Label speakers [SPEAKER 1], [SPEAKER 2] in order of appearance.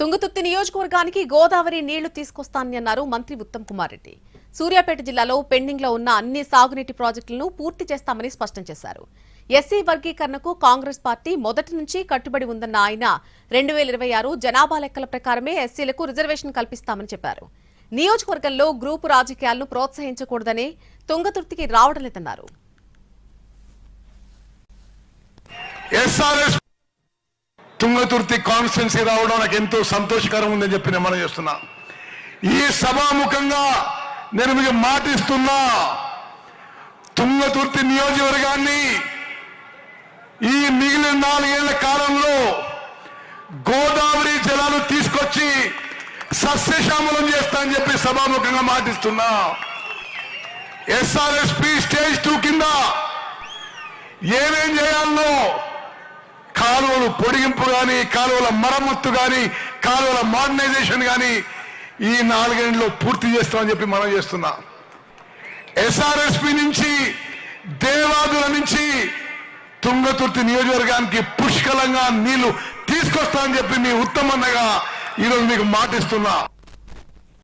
[SPEAKER 1] తుంగతుర్తి నియోజకవర్గానికి గోదావరి నీళ్లు తీసుకొస్తానని అన్నారు మంత్రి ఉత్తమ్ కుమార్ రెడ్డి. సూర్యాపేట జిల్లాలో పెండింగ్ లో ఉన్న అన్ని సాగునీటి ప్రాజెక్టులను పూర్తి చేస్తామని స్పష్టం చేశారు. ఎస్సీ వర్గీకరణకు కాంగ్రెస్ పార్టీ మొదటి నుంచి కట్టుబడి ఉందన్న ఆయన 2026 జనాభా లెక్కల ప్రకారమే ఎస్సీలకు రిజర్వేషన్ కల్పిస్తామని చెప్పారు. నియోజకవర్గంలో గ్రూపు రాజకీయాలను ప్రోత్సహించకూడదని తుంగతుర్తికి రావడం లేదన్నారు.
[SPEAKER 2] తుంగతుర్తి కాన్స్టిట్యున్సీ రావడం నాకు ఎంతో సంతోషకరం ఉందని చెప్పి నేను మనం చేస్తున్నా. ఈ సభాముఖంగా నేను మీకు మాటిస్తున్నా, తుంగతుర్తి నియోజకవర్గాన్ని ఈ మిగిలిన 4 ఏళ్ల కాలంలో గోదావరి జలాలు తీసుకొచ్చి సస్యశ్యామలం చేస్తా అని చెప్పి సభాముఖంగా మాటిస్తున్నా. ఎస్ఆర్ఎస్పి స్టేజ్ 2 కింద ఏమేం చేయాలనో కాలువలు పొడిగింపు కానీ, కాలువల మరమ్మత్తు కానీ, కాలువల మోడర్నైజేషన్ కానీ ఈ 4 ఏళ్లలో పూర్తి చేస్తామని చెప్పి మనం చేస్తున్నా. ఎస్ఆర్ఎస్పి నుంచి దేవాదుల నుంచి తుంగతుర్తి నియోజకవర్గానికి పుష్కలంగా నీళ్లు తీసుకొస్తామని చెప్పి మీ ఉత్తమన్నగా ఈరోజు మీకు మాటిస్తున్నా.